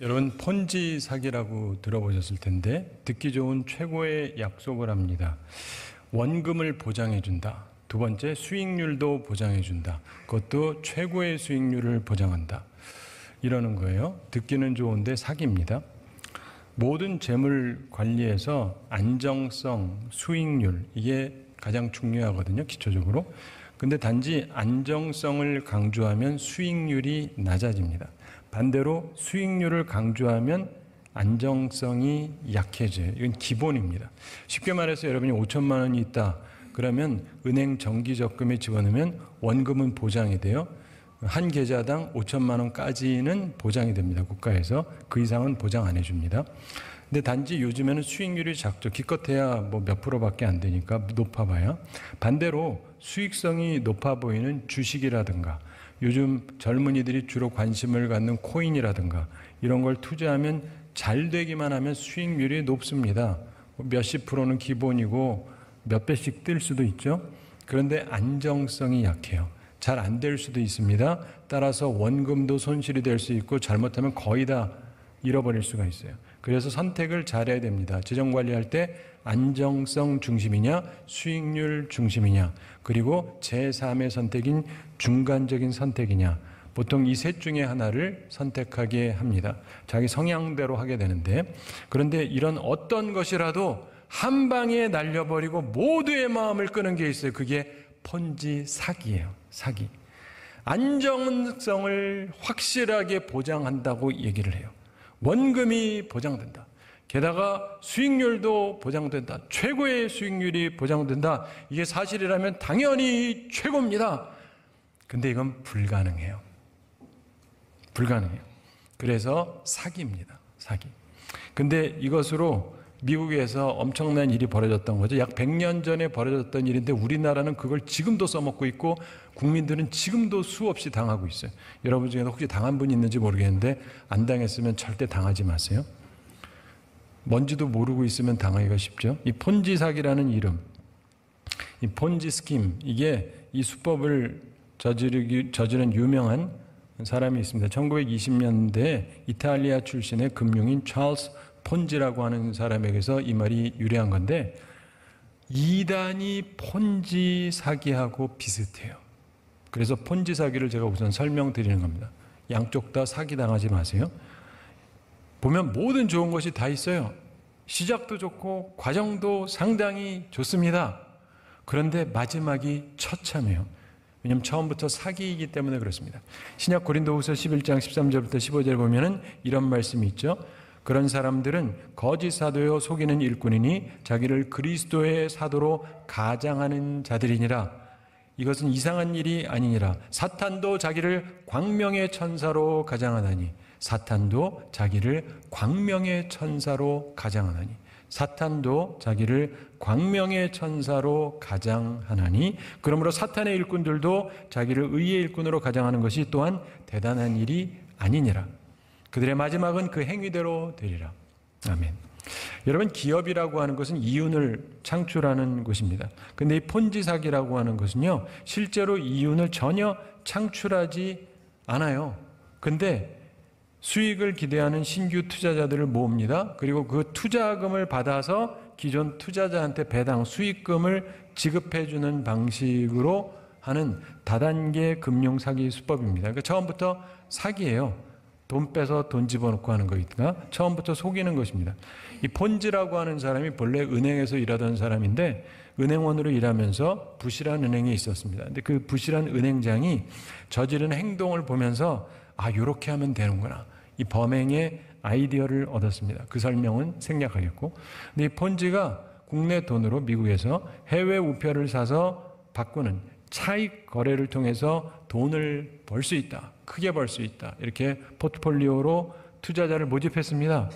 여러분, 폰지 사기라고 들어보셨을 텐데 듣기 좋은 최고의 약속을 합니다. 원금을 보장해준다. 두 번째, 수익률도 보장해준다. 그것도 최고의 수익률을 보장한다. 이러는 거예요. 듣기는 좋은데 사기입니다. 모든 재물 관리에서 안정성, 수익률, 이게 가장 중요하거든요, 기초적으로. 근데 단지 안정성을 강조하면 수익률이 낮아집니다. 반대로 수익률을 강조하면 안정성이 약해져요. 이건 기본입니다. 쉽게 말해서 여러분이 5천만 원이 있다. 그러면 은행 정기 적금에 집어넣으면 원금은 보장이 돼요. 한 계좌당 5천만 원까지는 보장이 됩니다. 국가에서. 그 이상은 보장 안 해줍니다. 근데 단지 요즘에는 수익률이 작죠. 기껏해야 뭐 몇 프로밖에 안 되니까 높아봐야. 반대로 수익성이 높아 보이는 주식이라든가 요즘 젊은이들이 주로 관심을 갖는 코인이라든가 이런 걸 투자하면 잘 되기만 하면 수익률이 높습니다. 몇십 프로는 기본이고 몇 배씩 뜰 수도 있죠. 그런데 안정성이 약해요. 잘 안 될 수도 있습니다. 따라서 원금도 손실이 될 수 있고 잘못하면 거의 다 잃어버릴 수가 있어요. 그래서 선택을 잘해야 됩니다. 재정 관리할 때 안정성 중심이냐 수익률 중심이냐 그리고 제3의 선택인 중간적인 선택이냐 보통 이 셋 중에 하나를 선택하게 합니다. 자기 성향대로 하게 되는데 그런데 이런 어떤 것이라도 한 방에 날려버리고 모두의 마음을 끄는 게 있어요. 그게 폰지 사기예요. 사기. 안정성을 확실하게 보장한다고 얘기를 해요. 원금이 보장된다. 게다가 수익률도 보장된다. 최고의 수익률이 보장된다. 이게 사실이라면 당연히 최고입니다. 근데 이건 불가능해요. 불가능해요. 그래서 사기입니다. 사기. 근데 이것으로 미국에서 엄청난 일이 벌어졌던 거죠. 약 100년 전에 벌어졌던 일인데 우리나라는 그걸 지금도 써먹고 있고 국민들은 지금도 수없이 당하고 있어요. 여러분 중에서 혹시 당한 분이 있는지 모르겠는데 안 당했으면 절대 당하지 마세요. 뭔지도 모르고 있으면 당하기가 쉽죠. 이 폰지 사기라는 이름, 이 폰지 스킴, 이게 이 수법을 저지른 유명한 사람이 있습니다. 1920년대에 이탈리아 출신의 금융인 찰스 폰지라고 하는 사람에게서 이 말이 유래한 건데 이단이 폰지 사기하고 비슷해요. 그래서 폰지 사기를 제가 우선 설명드리는 겁니다. 양쪽 다 사기당하지 마세요. 보면 모든 좋은 것이 다 있어요. 시작도 좋고 과정도 상당히 좋습니다. 그런데 마지막이 처참해요. 왜냐하면 처음부터 사기이기 때문에 그렇습니다. 신약 고린도후서 11장 13절부터 15절 보면은 이런 말씀이 있죠. 그런 사람들은 거짓 사도요 속이는 일꾼이니 자기를 그리스도의 사도로 가장하는 자들이니라. 이것은 이상한 일이 아니니라. 사탄도 자기를 광명의 천사로 가장하나니 사탄도 자기를 광명의 천사로 가장하나니 사탄도 자기를 광명의 천사로 가장하나니 그러므로 사탄의 일꾼들도 자기를 의의 일꾼으로 가장하는 것이 또한 대단한 일이 아니니라. 그들의 마지막은 그 행위대로 되리라. 아멘. 여러분, 기업이라고 하는 것은 이윤을 창출하는 것입니다. 근데 이 폰지 사기라고 하는 것은요, 실제로 이윤을 전혀 창출하지 않아요. 근데 수익을 기대하는 신규 투자자들을 모읍니다. 그리고 그 투자금을 받아서 기존 투자자한테 배당 수익금을 지급해주는 방식으로 하는 다단계 금융 사기 수법입니다. 그러니까 처음부터 사기예요. 돈 빼서 돈 집어넣고 하는 거니까 처음부터 속이는 것입니다. 이 폰지라고 하는 사람이 본래 은행에서 일하던 사람인데 은행원으로 일하면서 부실한 은행에 있었습니다. 근데 그 부실한 은행장이 저지른 행동을 보면서 아, 요렇게 하면 되는구나. 이 범행의 아이디어를 얻었습니다. 그 설명은 생략하겠고. 근데 이 폰지가 국내 돈으로 미국에서 해외 우표를 사서 바꾸는 차익 거래를 통해서 돈을 벌 수 있다. 크게 벌 수 있다. 이렇게 포트폴리오로 투자자를 모집했습니다.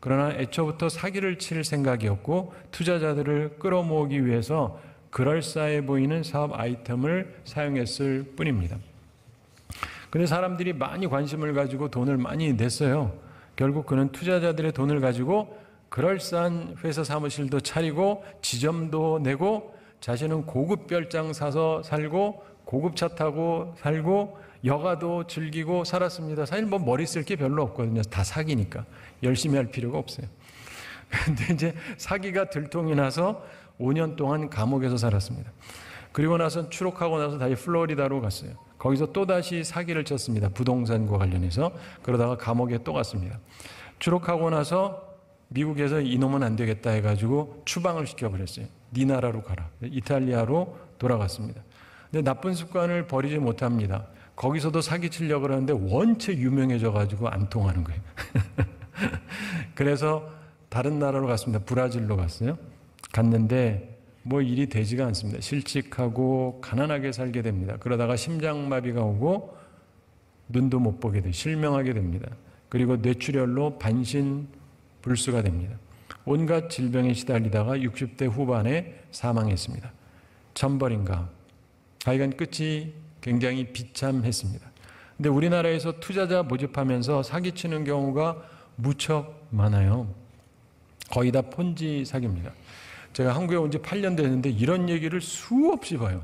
그러나 애초부터 사기를 칠 생각이었고 투자자들을 끌어모으기 위해서 그럴싸해 보이는 사업 아이템을 사용했을 뿐입니다. 근데 사람들이 많이 관심을 가지고 돈을 많이 냈어요. 결국 그는 투자자들의 돈을 가지고 그럴싸한 회사 사무실도 차리고 지점도 내고 자신은 고급 별장 사서 살고 고급 차 타고 살고 여가도 즐기고 살았습니다. 사실 뭐 머리 쓸 게 별로 없거든요. 다 사기니까. 열심히 할 필요가 없어요. 근데 이제 사기가 들통이 나서 5년 동안 감옥에서 살았습니다. 그리고 나서 추록하고 나서 다시 플로리다로 갔어요. 거기서 또다시 사기를 쳤습니다. 부동산과 관련해서. 그러다가 감옥에 또 갔습니다. 추록하고 나서 미국에서 이놈은 안 되겠다 해가지고 추방을 시켜버렸어요. 네 나라로 가라. 이탈리아로 돌아갔습니다. 근데 나쁜 습관을 버리지 못합니다. 거기서도 사기치려고 하는데 원체 유명해져가지고 안 통하는 거예요. 그래서 다른 나라로 갔습니다. 브라질로 갔어요. 갔는데 뭐 일이 되지가 않습니다. 실직하고 가난하게 살게 됩니다. 그러다가 심장마비가 오고 눈도 못 보게 돼 실명하게 됩니다. 그리고 뇌출혈로 반신불수가 됩니다. 온갖 질병에 시달리다가 60대 후반에 사망했습니다. 천벌인가. 하여간 끝이 굉장히 비참했습니다. 근데 우리나라에서 투자자 모집하면서 사기치는 경우가 무척 많아요. 거의 다 폰지 사기입니다. 제가 한국에 온 지 8년 됐는데 이런 얘기를 수없이 봐요.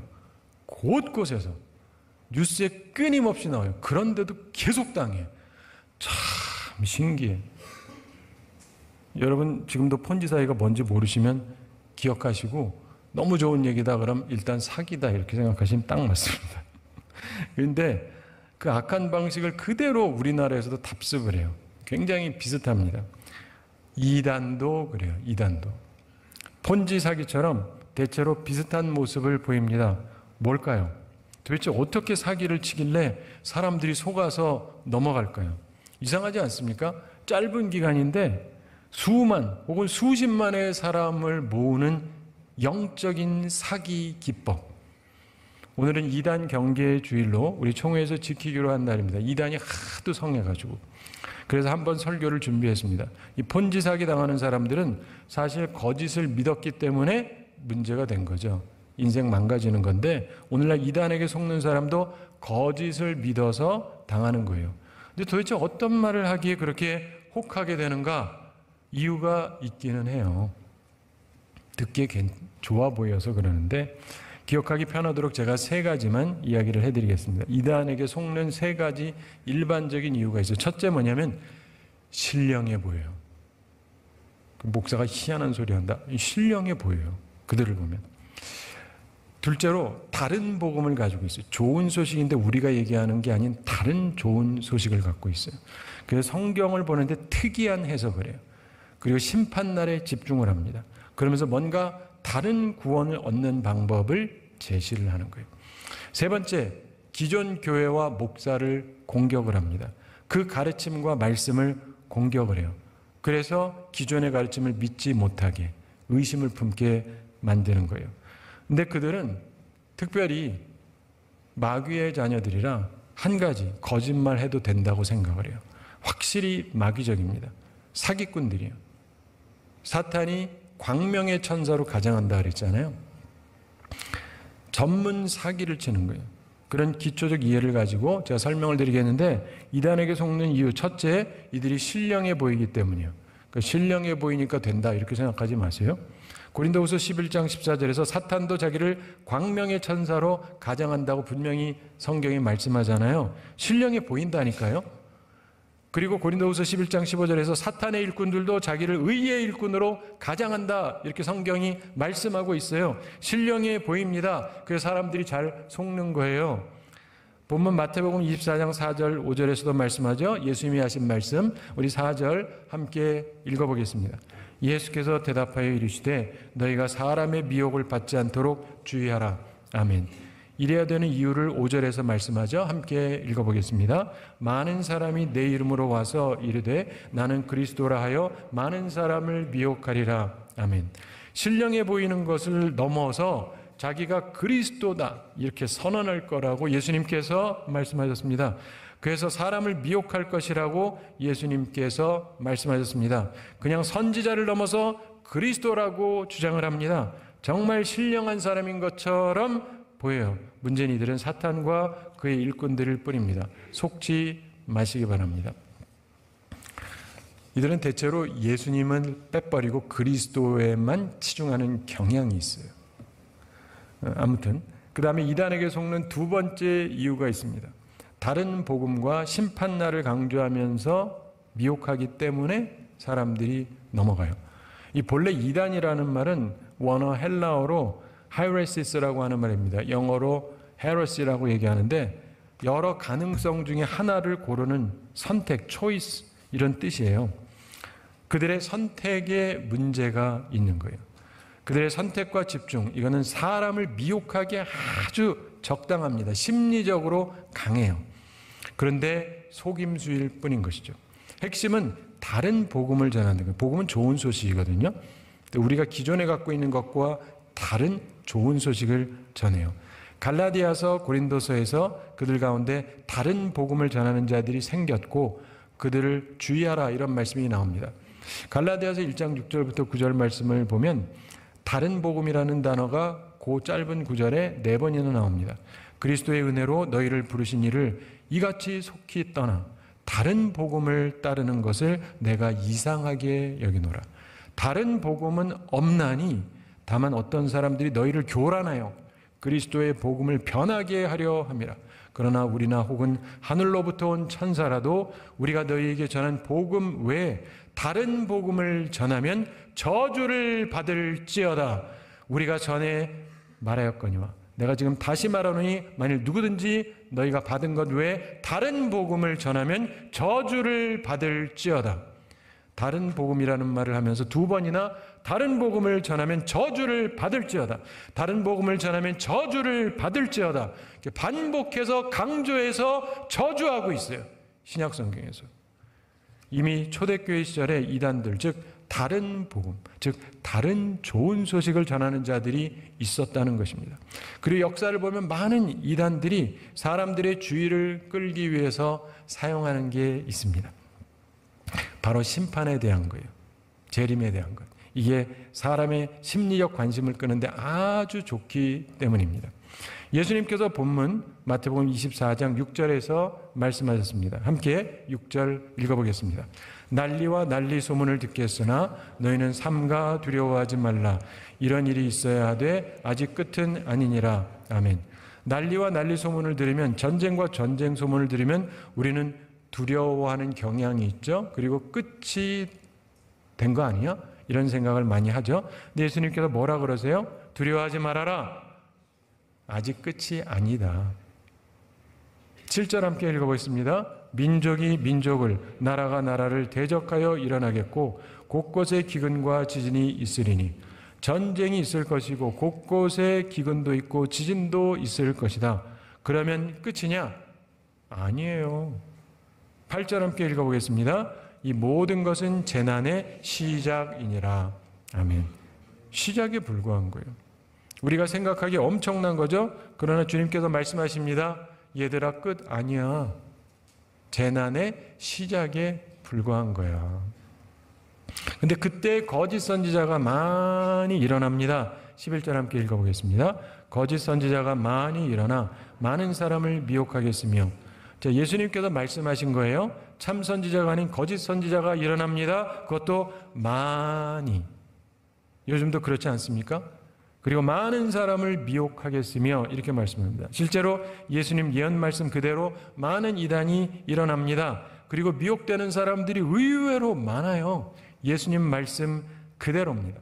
곳곳에서 뉴스에 끊임없이 나와요. 그런데도 계속 당해요. 참 신기해. 여러분 지금도 폰지 사기가 뭔지 모르시면 기억하시고 너무 좋은 얘기다 그럼 일단 사기다 이렇게 생각하시면 딱 맞습니다. 그런데 그 악한 방식을 그대로 우리나라에서도 답습을 해요. 굉장히 비슷합니다. 이단도 그래요. 이단도. 폰지 사기처럼 대체로 비슷한 모습을 보입니다. 뭘까요? 도대체 어떻게 사기를 치길래 사람들이 속아서 넘어갈까요? 이상하지 않습니까? 짧은 기간인데 수만 혹은 수십만의 사람을 모으는 영적인 사기 기법. 오늘은 이단 경계 주일로 우리 총회에서 지키기로 한 날입니다. 이단이 하도 성해가지고. 그래서 한번 설교를 준비했습니다. 이 폰지 사기 당하는 사람들은 사실 거짓을 믿었기 때문에 문제가 된 거죠. 인생 망가지는 건데 오늘날 이단에게 속는 사람도 거짓을 믿어서 당하는 거예요. 근데 도대체 어떤 말을 하기에 그렇게 혹하게 되는가? 이유가 있기는 해요. 듣기에 좋아 보여서 그러는데 기억하기 편하도록 제가 3가지만 이야기를 해드리겠습니다. 이단에게 속는 3가지 일반적인 이유가 있어요. 첫째 뭐냐면 신령해 보여요. 목사가 희한한 소리 한다. 신령해 보여요. 그들을 보면. 둘째로 다른 복음을 가지고 있어요. 좋은 소식인데 우리가 얘기하는 게 아닌 다른 좋은 소식을 갖고 있어요. 그래서 성경을 보는데 특이한 해석을 해요. 그리고 심판날에 집중을 합니다. 그러면서 뭔가 다른 구원을 얻는 방법을 제시를 하는 거예요. 세 번째, 기존 교회와 목사를 공격을 합니다. 그 가르침과 말씀을 공격을 해요. 그래서 기존의 가르침을 믿지 못하게, 의심을 품게 만드는 거예요. 근데 그들은 특별히 마귀의 자녀들이라 한 가지, 거짓말 해도 된다고 생각을 해요. 확실히 마귀적입니다. 사기꾼들이에요. 사탄이 광명의 천사로 가장한다 그랬잖아요. 전문 사기를 치는 거예요. 그런 기초적 이해를 가지고 제가 설명을 드리겠는데 이단에게 속는 이유 첫째, 이들이 신령해 보이기 때문이에요. 그러니까 신령해 보이니까 된다 이렇게 생각하지 마세요. 고린도후서 11장 14절에서 사탄도 자기를 광명의 천사로 가장한다고 분명히 성경이 말씀하잖아요. 신령해 보인다니까요. 그리고 고린도후서 11장 15절에서 사탄의 일꾼들도 자기를 의의 일꾼으로 가장한다 이렇게 성경이 말씀하고 있어요. 신령해 보입니다. 그래서 사람들이 잘 속는 거예요. 본문 마태복음 24장 4절 5절에서도 말씀하죠. 예수님이 하신 말씀 우리 4절 함께 읽어보겠습니다. 예수께서 대답하여 이르시되 너희가 사람의 미혹을 받지 않도록 주의하라. 아멘. 이래야 되는 이유를 5절에서 말씀하죠. 함께 읽어보겠습니다. 많은 사람이 내 이름으로 와서 이르되 나는 그리스도라 하여 많은 사람을 미혹하리라. 아멘. 신령해 보이는 것을 넘어서 자기가 그리스도다 이렇게 선언할 거라고 예수님께서 말씀하셨습니다. 그래서 사람을 미혹할 것이라고 예수님께서 말씀하셨습니다. 그냥 선지자를 넘어서 그리스도라고 주장을 합니다. 정말 신령한 사람인 것처럼 보여요. 문제는 이들은 사탄과 그의 일꾼들일 뿐입니다. 속지 마시기 바랍니다. 이들은 대체로 예수님은 빼버리고 그리스도에만 치중하는 경향이 있어요. 아무튼 그 다음에 이단에게 속는 두 번째 이유가 있습니다. 다른 복음과 심판날을 강조하면서 미혹하기 때문에 사람들이 넘어가요. 이 본래 이단이라는 말은 원어 헬라어로 하이레시스라고 하는 말입니다. 영어로 헤러시라고 얘기하는데 여러 가능성 중에 하나를 고르는 선택, 초이스 이런 뜻이에요. 그들의 선택에 문제가 있는 거예요. 그들의 선택과 집중, 이거는 사람을 미혹하기에 아주 적당합니다. 심리적으로 강해요. 그런데 속임수일 뿐인 것이죠. 핵심은 다른 복음을 전하는 거예요. 복음은 좋은 소식이거든요. 우리가 기존에 갖고 있는 것과 다른 좋은 소식을 전해요. 갈라디아서, 고린도서에서 그들 가운데 다른 복음을 전하는 자들이 생겼고 그들을 주의하라 이런 말씀이 나옵니다. 갈라디아서 1장 6절부터 9절 말씀을 보면 다른 복음이라는 단어가 그 짧은 구절에 4번이나 나옵니다. 그리스도의 은혜로 너희를 부르신 이를 이같이 속히 떠나 다른 복음을 따르는 것을 내가 이상하게 여기노라. 다른 복음은 없나니 다만 어떤 사람들이 너희를 교란하여 그리스도의 복음을 변하게 하려 함이라. 그러나 우리나 혹은 하늘로부터 온 천사라도 우리가 너희에게 전한 복음 외에 다른 복음을 전하면 저주를 받을지어다. 우리가 전에 말하였거니와 내가 지금 다시 말하노니 만일 누구든지 너희가 받은 것 외에 다른 복음을 전하면 저주를 받을지어다. 다른 복음이라는 말을 하면서 2번이나 다른 복음을 전하면 저주를 받을지어다. 다른 복음을 전하면 저주를 받을지어다. 반복해서 강조해서 저주하고 있어요. 신약 성경에서. 이미 초대교회 시절에 이단들, 즉 다른 복음, 즉 다른 좋은 소식을 전하는 자들이 있었다는 것입니다. 그리고 역사를 보면 많은 이단들이 사람들의 주의를 끌기 위해서 사용하는 게 있습니다. 바로 심판에 대한 거예요. 재림에 대한 것. 이게 사람의 심리적 관심을 끄는데 아주 좋기 때문입니다. 예수님께서 본문 마태복음 24장 6절에서 말씀하셨습니다. 함께 6절 읽어보겠습니다. 난리와 난리 소문을 듣겠으나 너희는 삼가 두려워하지 말라. 이런 일이 있어야 하되 아직 끝은 아니니라. 아멘. 난리와 난리 소문을 들으면, 전쟁과 전쟁 소문을 들으면 우리는 두려워하는 경향이 있죠. 그리고 끝이 된 거 아니야? 이런 생각을 많이 하죠. 근데 예수님께서 뭐라 그러세요? 두려워하지 말아라. 아직 끝이 아니다. 7절 함께 읽어보겠습니다. 민족이 민족을, 나라가 나라를 대적하여 일어나겠고 곳곳에 기근과 지진이 있으리니 전쟁이 있을 것이고 곳곳에 기근도 있고 지진도 있을 것이다. 그러면 끝이냐? 아니에요. 8절 함께 읽어보겠습니다. 이 모든 것은 재난의 시작이니라. 아멘. 시작에 불과한 거예요. 우리가 생각하기에 엄청난 거죠. 그러나 주님께서 말씀하십니다. 얘들아, 끝 아니야. 재난의 시작에 불과한 거야. 근데 그때 거짓 선지자가 많이 일어납니다. 11절 함께 읽어보겠습니다. 거짓 선지자가 많이 일어나 많은 사람을 미혹하겠으며. 자, 예수님께서 말씀하신 거예요. 참 선지자가 아닌 거짓 선지자가 일어납니다. 그것도 많이. 요즘도 그렇지 않습니까? 그리고 많은 사람을 미혹하겠으며 이렇게 말씀합니다. 실제로 예수님 예언 말씀 그대로 많은 이단이 일어납니다. 그리고 미혹되는 사람들이 의외로 많아요. 예수님 말씀 그대로입니다.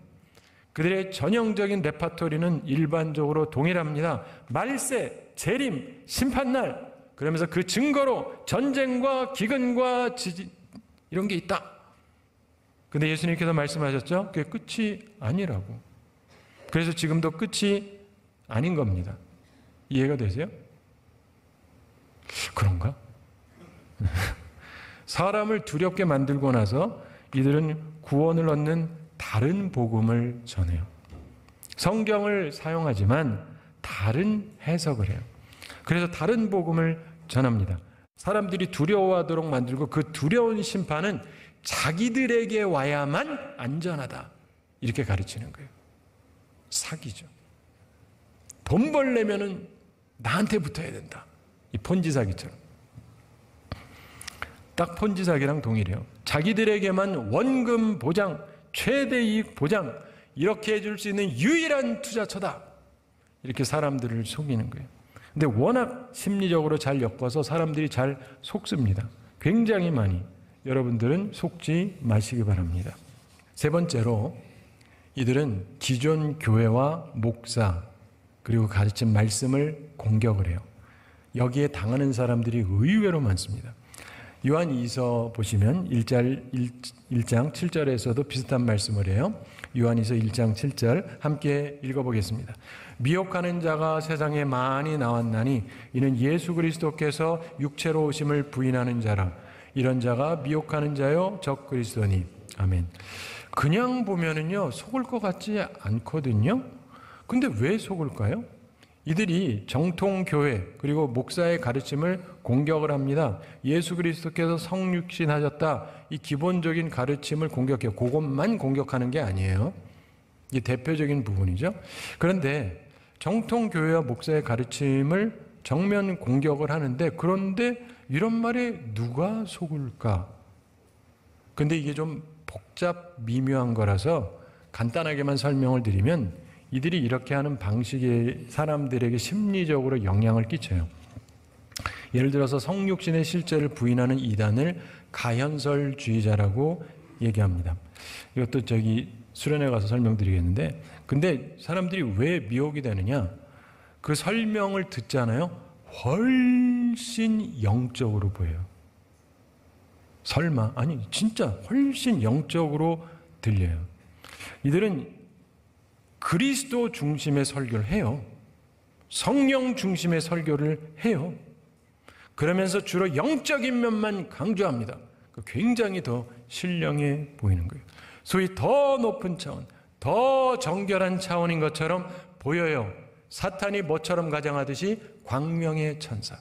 그들의 전형적인 레파토리는 일반적으로 동일합니다. 말세, 재림, 심판날. 그러면서 그 증거로 전쟁과 기근과 지진 이런 게 있다. 근데 예수님께서 말씀하셨죠? 그게 끝이 아니라고. 그래서 지금도 끝이 아닌 겁니다. 이해가 되세요? 그런가? 사람을 두렵게 만들고 나서 이들은 구원을 얻는 다른 복음을 전해요. 성경을 사용하지만 다른 해석을 해요. 그래서 다른 복음을 전합니다. 사람들이 두려워하도록 만들고 그 두려운 심판은 자기들에게 와야만 안전하다. 이렇게 가르치는 거예요. 사기죠. 돈 벌려면은 나한테 붙어야 된다. 이 폰지 사기처럼. 딱 폰지 사기랑 동일해요. 자기들에게만 원금 보장, 최대 이익 보장, 이렇게 해줄 수 있는 유일한 투자처다. 이렇게 사람들을 속이는 거예요. 근데 워낙 심리적으로 잘 엮어서 사람들이 잘 속습니다. 굉장히 많이. 여러분들은 속지 마시기 바랍니다. 세 번째로 이들은 기존 교회와 목사 그리고 가르친 말씀을 공격을 해요. 여기에 당하는 사람들이 의외로 많습니다. 요한 2서 보시면 1장 7절에서도 비슷한 말씀을 해요. 요한 2서 1장 7절 함께 읽어보겠습니다. 미혹하는 자가 세상에 많이 나왔나니 이는 예수 그리스도께서 육체로 오심을 부인하는 자라. 이런 자가 미혹하는 자요 적 그리스도니. 아멘. 그냥 보면은요 속을 것 같지 않거든요. 근데 왜 속을까요? 이들이 정통교회 그리고 목사의 가르침을 공격을 합니다. 예수 그리스도께서 성육신 하셨다. 이 기본적인 가르침을 공격해요. 그것만 공격하는 게 아니에요. 이게 대표적인 부분이죠. 그런데 정통교회와 목사의 가르침을 정면 공격을 하는데 그런데 이런 말에 누가 속을까? 근데 이게 좀 복잡 미묘한 거라서 간단하게만 설명을 드리면 이들이 이렇게 하는 방식이 사람들에게 심리적으로 영향을 끼쳐요. 예를 들어서 성육신의 실제를 부인하는 이단을 가현설주의자라고 얘기합니다. 이것도 수련회 가서 설명드리겠는데, 근데 사람들이 왜 미혹이 되느냐? 그 설명을 듣잖아요. 훨씬 영적으로 보여요. 설마? 아니, 진짜 훨씬 영적으로 들려요. 이들은 그리스도 중심의 설교를 해요. 성령 중심의 설교를 해요. 그러면서 주로 영적인 면만 강조합니다. 굉장히 더 신령해 보이는 거예요. 소위 더 높은 차원, 더 정결한 차원인 것처럼 보여요. 사탄이 뭐처럼 가장하듯이 광명의 천사.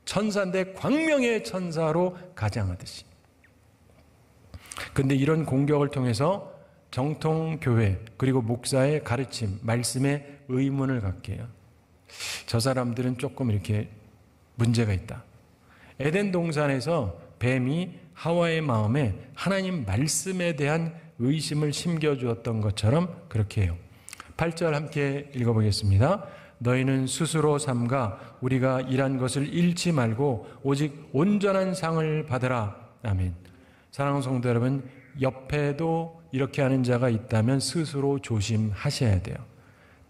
천사인데 광명의 천사로 가장하듯이. 그런데 이런 공격을 통해서 정통교회 그리고 목사의 가르침, 말씀에 의문을 갖게 해요. 저 사람들은 조금 이렇게 문제가 있다. 에덴 동산에서 뱀이 하와의 마음에 하나님 말씀에 대한 의심을 심겨주었던 것처럼 그렇게 해요. 8절 함께 읽어보겠습니다. 너희는 스스로 삼가 우리가 일한 것을 잃지 말고 오직 온전한 상을 받으라. 아멘. 사랑하는 성도 여러분, 옆에도 이렇게 하는 자가 있다면 스스로 조심하셔야 돼요.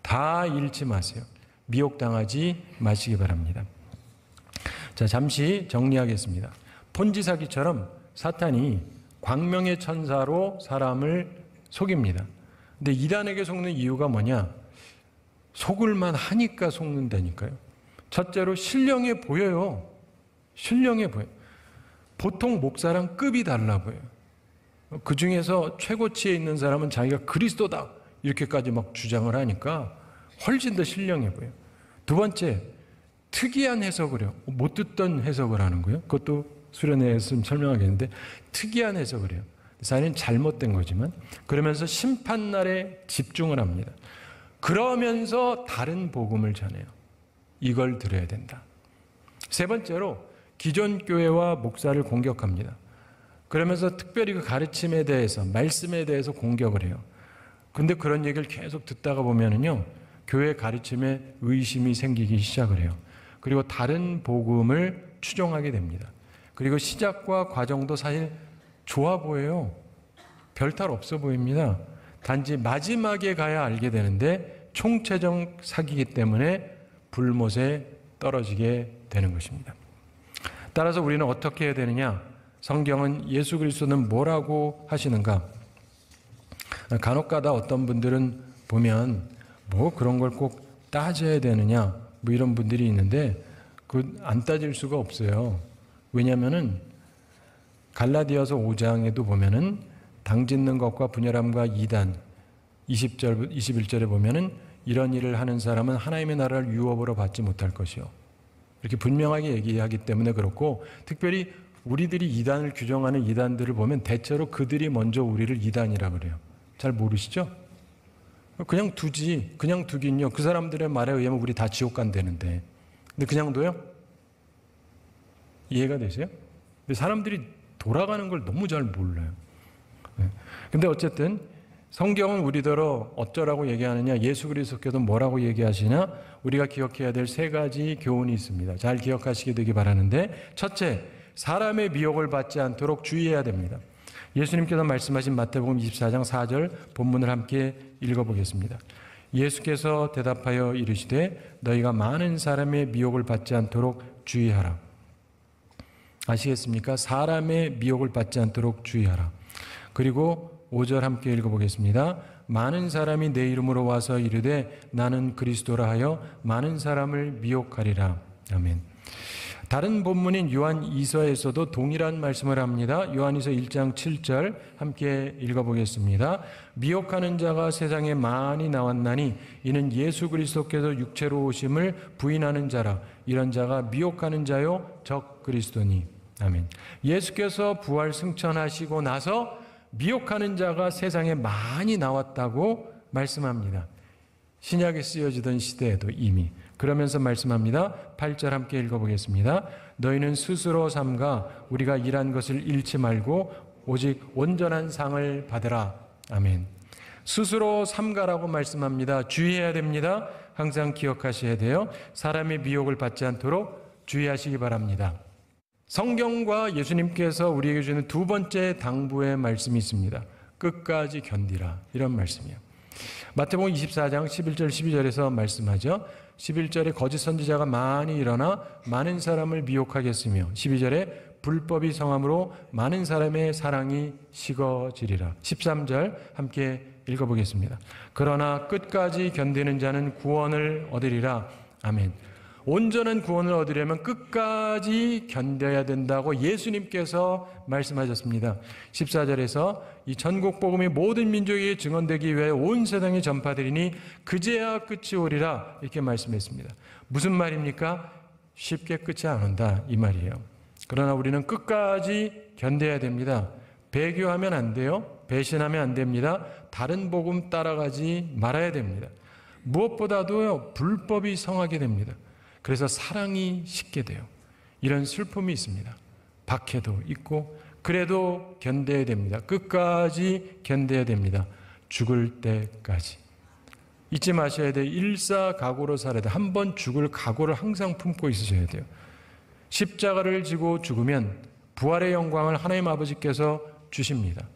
다 잃지 마세요. 미혹당하지 마시기 바랍니다. 자, 잠시 정리하겠습니다. 폰지 사기처럼 사탄이 광명의 천사로 사람을 속입니다. 근데 이단에게 속는 이유가 뭐냐? 속을만 하니까 속는다니까요. 첫째로 신령해 보여요. 신령해 보여요. 보통 목사랑 급이 달라 보여요. 그 중에서 최고치에 있는 사람은 자기가 그리스도다 이렇게까지 막 주장을 하니까 훨씬 더 신령해 보여요. 두 번째, 특이한 해석을 해요. 못 듣던 해석을 하는 거예요. 그것도 수련회에서 설명하겠는데 특이한 해석을 해요. 사실은 잘못된 거지만 그러면서 심판날에 집중을 합니다. 그러면서 다른 복음을 전해요. 이걸 들어야 된다. 세 번째로 기존 교회와 목사를 공격합니다. 그러면서 특별히 그 가르침에 대해서 말씀에 대해서 공격을 해요. 근데 그런 얘기를 계속 듣다가 보면은요 교회 가르침에 의심이 생기기 시작을 해요. 그리고 다른 복음을 추종하게 됩니다. 그리고 시작과 과정도 사실 좋아 보여요. 별탈 없어 보입니다. 단지 마지막에 가야 알게 되는데 총체적 사기이기 때문에 불못에 떨어지게 되는 것입니다. 따라서 우리는 어떻게 해야 되느냐? 성경은 예수 그리스도는 뭐라고 하시는가? 간혹가다 어떤 분들은 보면 뭐 그런 걸 꼭 따져야 되느냐 뭐 이런 분들이 있는데 그 안 따질 수가 없어요. 왜냐하면은 갈라디아서 5장에도 보면은 당짓는 것과 분열함과 이단 20절 21절에 보면은 이런 일을 하는 사람은 하나님의 나라를 유업으로 받지 못할 것이요. 이렇게 분명하게 얘기하기 때문에 그렇고 특별히 우리들이 이단을 규정하는 이단들을 보면 대체로 그들이 먼저 우리를 이단이라 그래요. 잘 모르시죠? 그냥 두지. 그냥 두긴요. 그 사람들의 말에 의하면 우리 다 지옥 간다는데. 근데 그냥 둬요? 이해가 되세요? 근데 사람들이 돌아가는 걸 너무 잘 몰라요. 근데 어쨌든 성경은 우리더러 어쩌라고 얘기하느냐, 예수 그리스도께서 뭐라고 얘기하시냐, 우리가 기억해야 될 세 가지 교훈이 있습니다. 잘 기억하시게 되기 바라는데, 첫째, 사람의 미혹을 받지 않도록 주의해야 됩니다. 예수님께서 말씀하신 마태복음 24장 4절 본문을 함께 읽어보겠습니다. 예수께서 대답하여 이르시되 너희가 많은 사람의 미혹을 받지 않도록 주의하라. 아시겠습니까? 사람의 미혹을 받지 않도록 주의하라. 그리고 5절 함께 읽어보겠습니다. 많은 사람이 내 이름으로 와서 이르되 나는 그리스도라 하여 많은 사람을 미혹하리라. 아멘. 다른 본문인 요한 2서에서도 동일한 말씀을 합니다. 요한이서 1장 7절 함께 읽어보겠습니다. 미혹하는 자가 세상에 많이 나왔나니 이는 예수 그리스도께서 육체로 오심을 부인하는 자라. 이런 자가 미혹하는 자요 적 그리스도니. 아멘. 예수께서 부활 승천하시고 나서 미혹하는 자가 세상에 많이 나왔다고 말씀합니다. 신약에 쓰여지던 시대에도 이미. 그러면서 말씀합니다. 8절 함께 읽어보겠습니다. 너희는 스스로 삼가 우리가 일한 것을 잃지 말고 오직 온전한 상을 받으라. 아멘. 스스로 삼가라고 말씀합니다. 주의해야 됩니다. 항상 기억하셔야 돼요. 사람의 미혹을 받지 않도록 주의하시기 바랍니다. 성경과 예수님께서 우리에게 주는 두 번째 당부의 말씀이 있습니다. 끝까지 견디라. 이런 말씀이에요. 마태복음 24장 11절 12절에서 말씀하죠. 11절에 거짓 선지자가 많이 일어나 많은 사람을 미혹하겠으며 12절에 불법이 성함으로 많은 사람의 사랑이 식어지리라. 13절 함께 읽어보겠습니다. 그러나 끝까지 견디는 자는 구원을 얻으리라. 아멘. 온전한 구원을 얻으려면 끝까지 견뎌야 된다고 예수님께서 말씀하셨습니다. 14절에서 이 전국 복음이 모든 민족에게 증언되기 위해 온 세상에 전파되리니 그제야 끝이 오리라. 이렇게 말씀했습니다. 무슨 말입니까? 쉽게 끝이 안 온다 이 말이에요. 그러나 우리는 끝까지 견뎌야 됩니다. 배교하면 안 돼요. 배신하면 안 됩니다. 다른 복음 따라가지 말아야 됩니다. 무엇보다도요, 불법이 성하게 됩니다. 그래서 사랑이 식게 돼요. 이런 슬픔이 있습니다. 박해도 있고 그래도 견뎌야 됩니다. 끝까지 견뎌야 됩니다. 죽을 때까지. 잊지 마셔야 돼요. 일사각오로 살아야 돼요. 한 번 죽을 각오를 항상 품고 있으셔야 돼요. 십자가를 지고 죽으면 부활의 영광을 하나님 아버지께서 주십니다.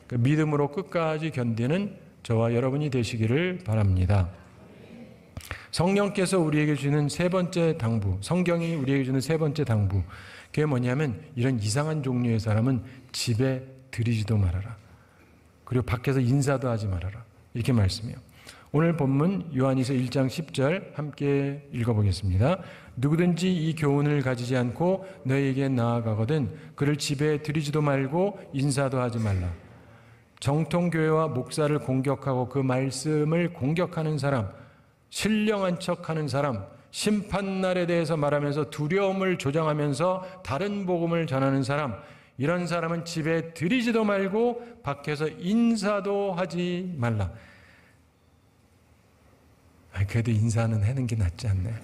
그 믿음으로 끝까지 견디는 저와 여러분이 되시기를 바랍니다. 성령께서 우리에게 주는 세 번째 당부, 성경이 우리에게 주는 세 번째 당부, 그게 뭐냐면 이런 이상한 종류의 사람은 집에 들이지도 말아라. 그리고 밖에서 인사도 하지 말아라. 이렇게 말씀해요. 오늘 본문 요한이서 1장 10절 함께 읽어보겠습니다. 누구든지 이 교훈을 가지지 않고 너희에게 나아가거든 그를 집에 들이지도 말고 인사도 하지 말라. 정통교회와 목사를 공격하고 그 말씀을 공격하는 사람, 신령한 척하는 사람, 심판날에 대해서 말하면서 두려움을 조장하면서 다른 복음을 전하는 사람, 이런 사람은 집에 들이지도 말고 밖에서 인사도 하지 말라. 그래도 인사는 하는 게 낫지 않나요?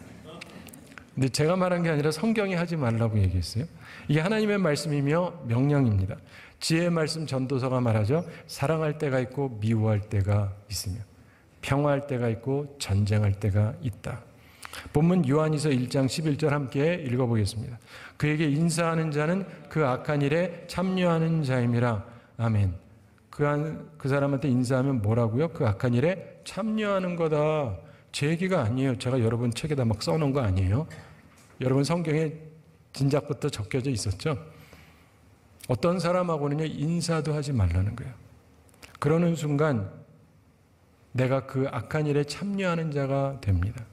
근데 제가 말한 게 아니라 성경이 하지 말라고 얘기했어요. 이게 하나님의 말씀이며 명령입니다. 지혜의 말씀 전도서가 말하죠. 사랑할 때가 있고 미워할 때가 있으며 평화할 때가 있고 전쟁할 때가 있다. 본문 요한이서 1장 11절 함께 읽어보겠습니다. 그에게 인사하는 자는 그 악한 일에 참여하는 자임이라. 아멘. 그 사람한테 인사하면 뭐라고요? 그 악한 일에 참여하는 거다. 제 얘기가 아니에요. 제가 여러분 책에다 막 써놓은 거 아니에요. 여러분 성경에 진작부터 적혀져 있었죠. 어떤 사람하고는요 인사도 하지 말라는 거예요. 그러는 순간 내가 그 악한 일에 참여하는 자가 됩니다.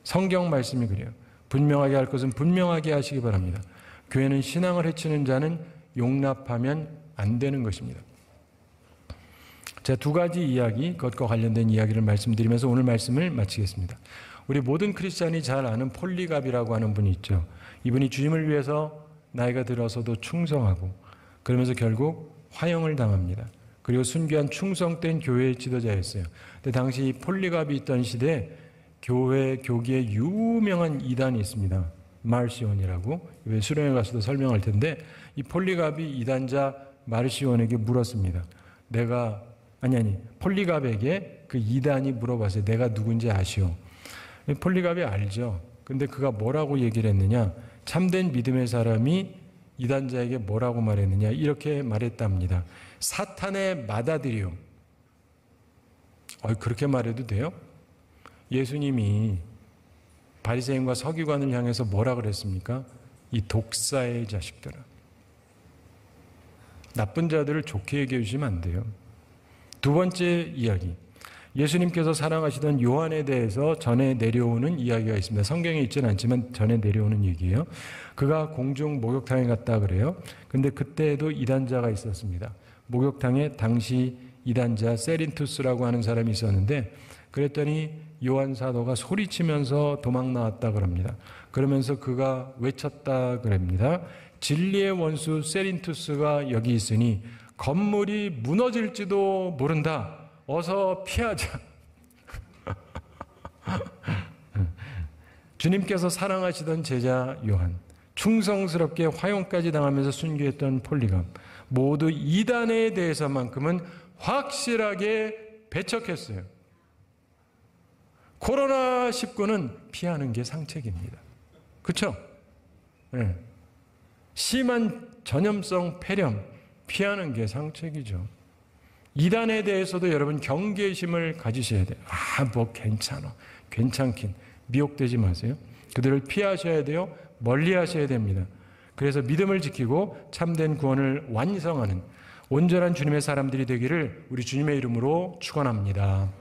성경 말씀이 그래요. 분명하게 할 것은 분명하게 하시기 바랍니다. 교회는 신앙을 해치는 자는 용납하면 안 되는 것입니다. 제가 두 가지 이야기, 그것과 관련된 이야기를 말씀드리면서 오늘 말씀을 마치겠습니다. 우리 모든 크리스찬이 잘 아는 폴리갑이라고 하는 분이 있죠. 이분이 주님을 위해서 나이가 들어서도 충성하고 그러면서 결국 화형을 당합니다. 그리고 순교한 충성된 교회의 지도자였어요. 근데 당시 폴리갑이 있던 시대에 교기에 유명한 이단이 있습니다. 마르시온이라고. 왜 수련회 가서도 설명할 텐데 이 폴리갑이 이단자 마르시온에게 물었습니다. 내가 폴리갑에게 그 이단이 물어봤어요. 내가 누군지 아시오? 폴리갑이 알죠. 근데 그가 뭐라고 얘기를 했느냐? 참된 믿음의 사람이 이단자에게 뭐라고 말했느냐? 이렇게 말했답니다. 사탄의 맏아들이요. 그렇게 말해도 돼요? 예수님이 바리새인과 서기관을 향해서 뭐라 그랬습니까? 이 독사의 자식들아. 나쁜 자들을 좋게 얘기해 주시면 안 돼요. 두 번째 이야기. 예수님께서 사랑하시던 요한에 대해서 전해 내려오는 이야기가 있습니다. 성경에 있지는 않지만 전해 내려오는 얘기예요. 그가 공중 목욕탕에 갔다 그래요. 근데 그때에도 이단자가 있었습니다. 목욕탕에 당시 이단자 세린투스라고 하는 사람이 있었는데 그랬더니 요한 사도가 소리치면서 도망 나왔다 그럽니다. 그러면서 그가 외쳤다 그럽니다. 진리의 원수 세린투스가 여기 있으니 건물이 무너질지도 모른다. 어서 피하자. 주님께서 사랑하시던 제자 요한, 충성스럽게 화형까지 당하면서 순교했던 폴리갑, 모두 이단에 대해서만큼은 확실하게 배척했어요. 코로나19는 피하는 게 상책입니다. 그렇죠? 네. 심한 전염성 폐렴 피하는 게 상책이죠. 이단에 대해서도 여러분 경계심을 가지셔야 돼요. 뭐 괜찮아. 괜찮긴. 미혹되지 마세요. 그들을 피하셔야 돼요. 멀리 하셔야 됩니다. 그래서 믿음을 지키고 참된 구원을 완성하는 온전한 주님의 사람들이 되기를 우리 주님의 이름으로 축원합니다.